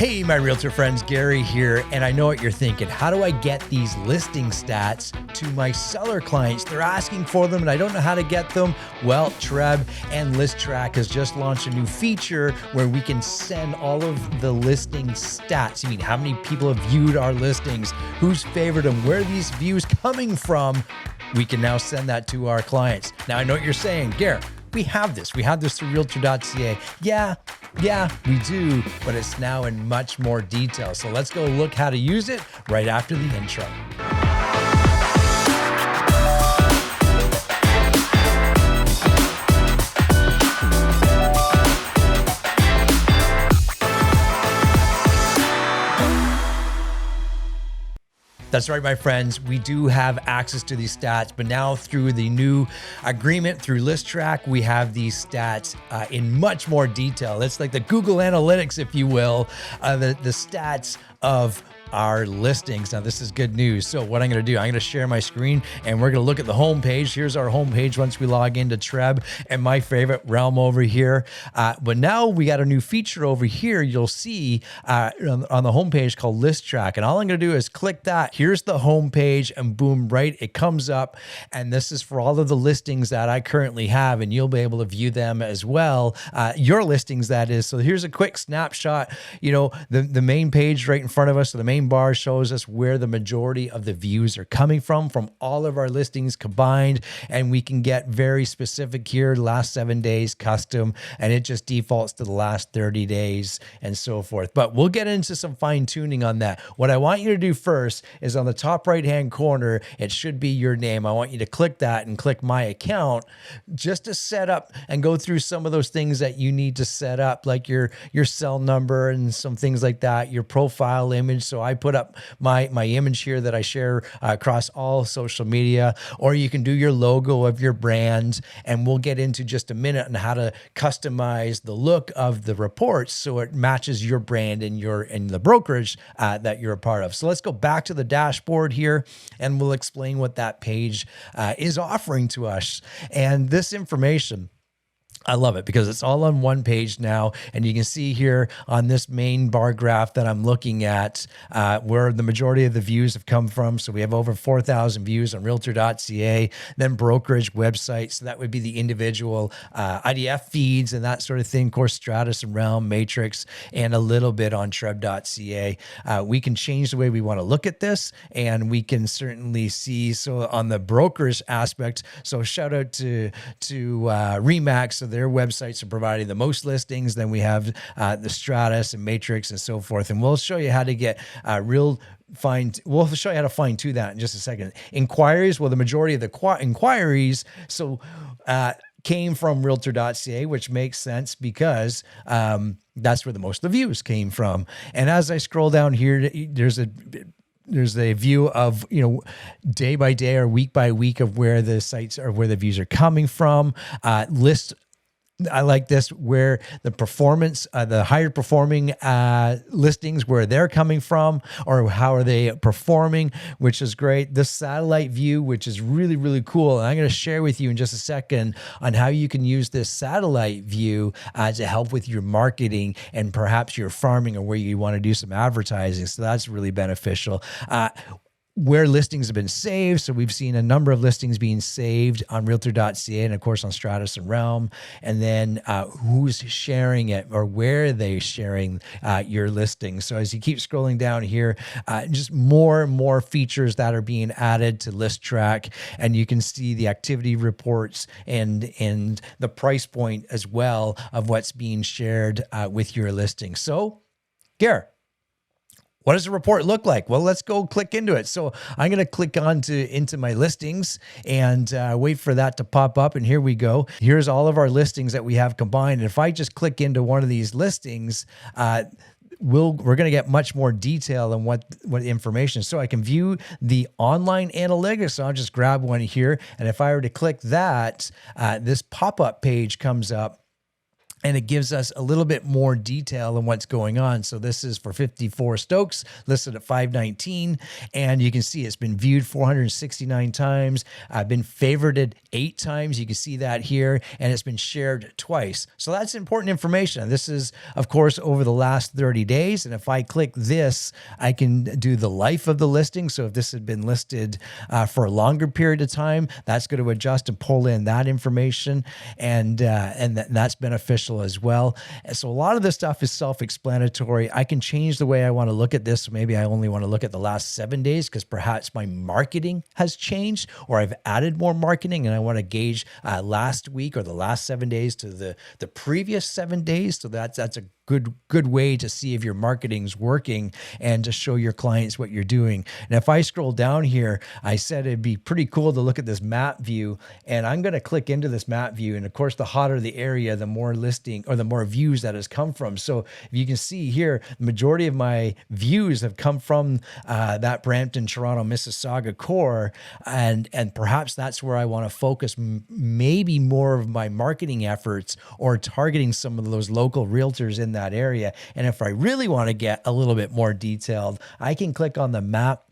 Hey, my realtor friends, Gary here, and I know what you're thinking. How do I get these listing stats to my seller clients? They're asking for them, and I don't know how to get them. Well, TRREB and Listtrac has just launched a new feature where we can send all of the listing stats. I mean, how many people have viewed our listings, who's favored them, where are these views coming from? We can now send that to our clients. Now, I know what you're saying, Gary. We have this through Realtor.ca. Yeah, we do, but it's now in much more detail. So let's go look how to use it right after the intro. That's right, my friends. We do have access to these stats, but now through the new agreement through Listtrac, we have these stats in much more detail. It's like the Google Analytics, if you will, the stats of our listings. Now, this is good news. So what I'm going to do, I'm going to share my screen and we're going to look at the home page. Here's our home page once we log into TRREB and my favorite realm over here. But now we got a new feature over here. You'll see on the home page called Listtrac. And all I'm going to do is click that. Here's the home page and boom, right? It comes up. And this is for all of the listings that I currently have. And you'll be able to view them as well. Your listings, that is. So here's a quick snapshot. You know, the main page right in front of us. So the main bar shows us where the majority of the views are coming from all of our listings combined. And we can get very specific here, last 7 days custom, and it just defaults to the last 30 days and so forth. But we'll get into some fine tuning on that. What I want you to do first is on the top right-hand corner, it should be your name. I want you to click that and click my account just to set up and go through some of those things that you need to set up, like your cell number and some things like that, your profile image. So I put up my image here that I share across all social media, or you can do your logo of your brand, and we'll get into just a minute on how to customize the look of the reports so it matches your brand and the brokerage that you're a part of. So let's go back to the dashboard here, and we'll explain what that page is offering to us. And this information, I love it because it's all on one page now. And you can see here on this main bar graph that I'm looking at where the majority of the views have come from. So we have over 4,000 views on Realtor.ca, then brokerage websites. So that would be the individual IDF feeds and that sort of thing. Of course, Stratus and Realm, Matrix, and a little bit on TRREB.ca. We can change the way we want to look at this, and we can certainly see. So on the brokers aspect, so shout out to Remax. So their websites are providing the most listings. Then we have the Stratus and Matrix and so forth. And we'll show you how to get we'll show you how to fine tune that in just a second. Inquiries, well, the majority of the inquiries came from Realtor.ca, which makes sense because that's where the most of the views came from. And as I scroll down here, there's a view of, day by day or week by week of where the sites or where the views are coming from. I like this, where the performance, the higher performing listings, where they're coming from or how are they performing, which is great. The satellite view, which is really, really cool. And I'm going to share with you in just a second on how you can use this satellite view to help with your marketing and perhaps your farming or where you want to do some advertising. So that's really beneficial. Where listings have been saved. So we've seen a number of listings being saved on Realtor.ca and of course on Stratus and Realm. And then who's sharing it or where are they sharing your listings. So as you keep scrolling down here, just more and more features that are being added to Listtrac, and you can see the activity reports and the price point as well of what's being shared with your listing. So, Garrett, what does the report look like? Well, let's go click into it. So I'm going to click into my listings and wait for that to pop up. And here we go. Here's all of our listings that we have combined. And if I just click into one of these listings, we're going to get much more detail on what information. So I can view the online analytics. So I'll just grab one here. And if I were to click that, this pop-up page comes up. and it gives us a little bit more detail on what's going on. So this is for 54 Stokes, listed at 519, and you can see it's been viewed 469 times. I've been favorited 8 times. You can see that here, and it's been shared twice. So that's important information. This is, of course, over the last 30 days, and if I click this, I can do the life of the listing. So if this had been listed for a longer period of time, that's going to adjust and pull in that information, and that's beneficial as well. And so a lot of this stuff is self-explanatory. I can change the way I want to look at this. Maybe I only want to look at the last 7 days because perhaps my marketing has changed, or I've added more marketing and I want to gauge last week or the last 7 days to the previous 7 days. So that's a good way to see if your marketing's working and to show your clients what you're doing. And if I scroll down here, I said it'd be pretty cool to look at this map view, and I'm going to click into this map view. And of course, the hotter the area, the more listing or the more views that has come from. So if you can see here, the majority of my views have come from that Brampton, Toronto, Mississauga core, and perhaps that's where I want to focus maybe more of my marketing efforts, or targeting some of those local realtors in that area. And if I really want to get a little bit more detailed, I can click on the map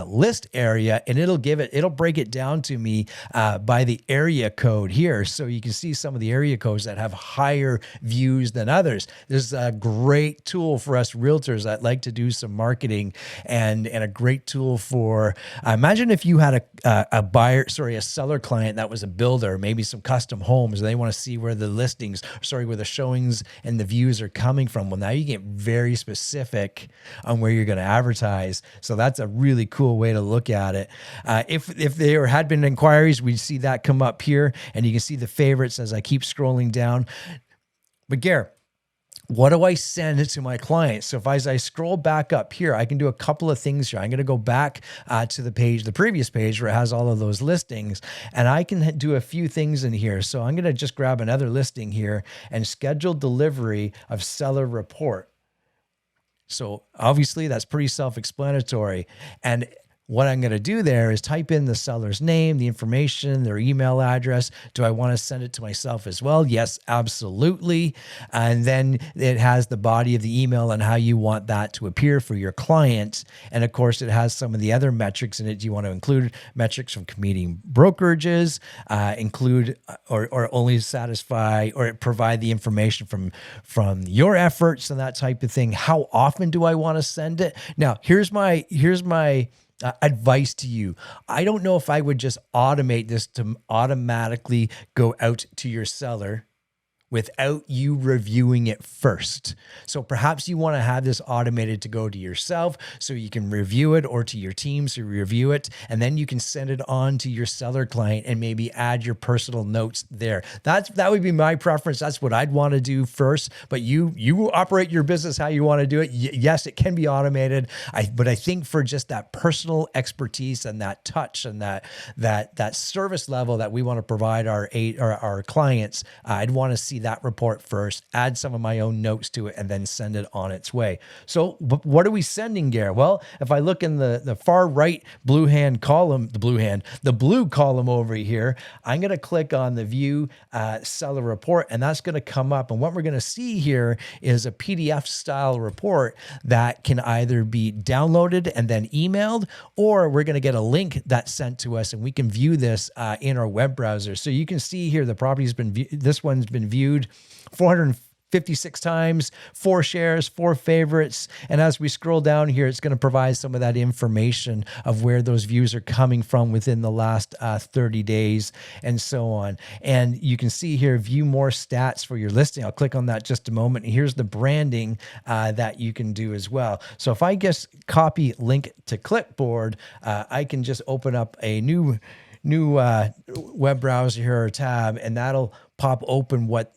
list area, and it'll break it down to me by the area code here. So you can see some of the area codes that have higher views than others. This is a great tool for us realtors that like to do some marketing, and a great tool for, imagine if you had a seller client that was a builder, maybe some custom homes, and they want to see where the where the showings and the views are coming from. Well, now you get very specific on where you're going to advertise. So that's a really cool way to look at it. If there had been inquiries, we'd see that come up here, and you can see the favorites as I keep scrolling down. But Gare, what do I send to my clients? So as I scroll back up here, I can do a couple of things here. I'm going to go back to the previous page where it has all of those listings, and I can do a few things in here. So I'm going to just grab another listing here and schedule delivery of seller report. So obviously that's pretty self-explanatory. And what I'm going to do there is type in the seller's name, the information, their email address. Do I want to send it to myself as well? Yes, absolutely. And then it has the body of the email and how you want that to appear for your clients. And of course, it has some of the other metrics in it. Do you want to include metrics from competing brokerages, include or only satisfy or provide the information from your efforts and that type of thing? How often do I want to send it? Now, here's my advice to you. I don't know if I would just automate this to automatically go out to your seller without you reviewing it first. So perhaps you want to have this automated to go to yourself so you can review it, or to your team so you review it, and then you can send it on to your seller client and maybe add your personal notes there. That would be my preference. That's what I'd want to do first, but you operate your business how you want to do it. Yes, it can be automated. But I think for just that personal expertise and that touch and that service level that we want to provide our clients, I'd want to see that report first, add some of my own notes to it, and then send it on its way. So what are we sending, Gare? Well, if I look in the far right blue column over here, I'm going to click on the view seller report, and that's going to come up. And what we're going to see here is a PDF style report that can either be downloaded and then emailed, or we're going to get a link that's sent to us and we can view this in our web browser. So you can see here the property's been this one's been viewed 456 times, 4 shares, 4 favorites. And as we scroll down here, it's going to provide some of that information of where those views are coming from within the last 30 days and so on. And you can see here, view more stats for your listing. I'll click on that just a moment. And here's the branding that you can do as well. So if I just copy link to clipboard, I can just open up a new web browser here or tab, and that'll pop open what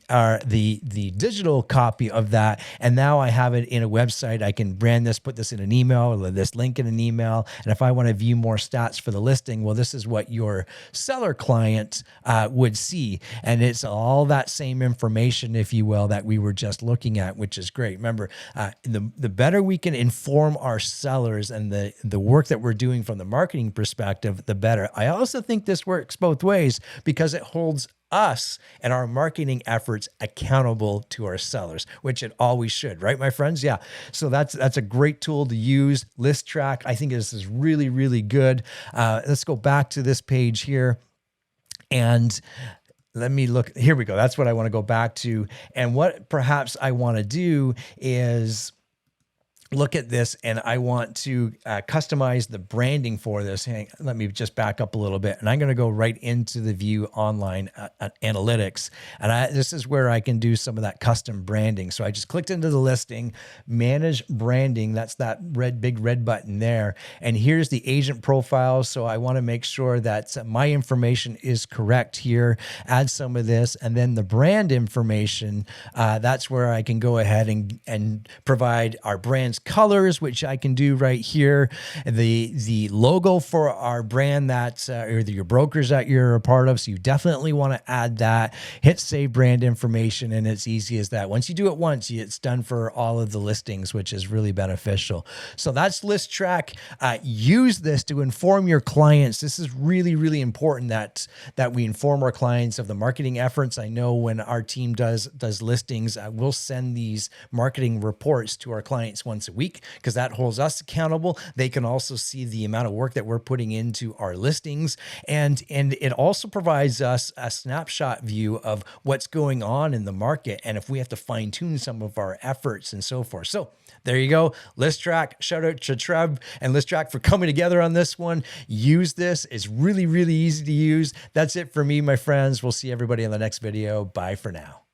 are the digital copy of that. And now I have it in a website. I can brand this, put this in an email, or this link in an email. And if I want to view more stats for the listing, well, this is what your seller client would see. And it's all that same information, if you will, that we were just looking at, which is great. Remember, the better we can inform our sellers and the work that we're doing from the marketing perspective, the better. I also think this works both ways because it holds us and our marketing efforts accountable to our sellers, which it always should, right, my friends? Yeah. So that's a great tool to use. Listtrac, I think this is really, really good. Let's go back to this page here. And let me look. Here we go. That's what I want to go back to. And what perhaps I want to do is look at this, and I want to customize the branding for this. Let me just back up a little bit, and I'm going to go right into the view online analytics. And this is where I can do some of that custom branding. So I just clicked into the listing, manage branding. That's that big red button there. And here's the agent profile. So I want to make sure that my information is correct here. Add some of this, and then the brand information. That's where I can go ahead and provide our brand's colors, which I can do right here. The logo for our brand that's or your brokers that you're a part of. So you definitely want to add that. Hit save brand information, and it's easy as that. Once you do it once, it's done for all of the listings, which is really beneficial. So that's Listtrac. Use this to inform your clients. This is really, really important that we inform our clients of the marketing efforts. I know when our team does listings, we'll send these marketing reports to our clients once a week, because that holds us accountable. They can also see the amount of work that we're putting into our listings. And it also provides us a snapshot view of what's going on in the market, and if we have to fine tune some of our efforts and so forth. So there you go. Listtrac. Shout out to TRREB and Listtrac for coming together on this one. Use this. It's really, really easy to use. That's it for me, my friends. We'll see everybody in the next video. Bye for now.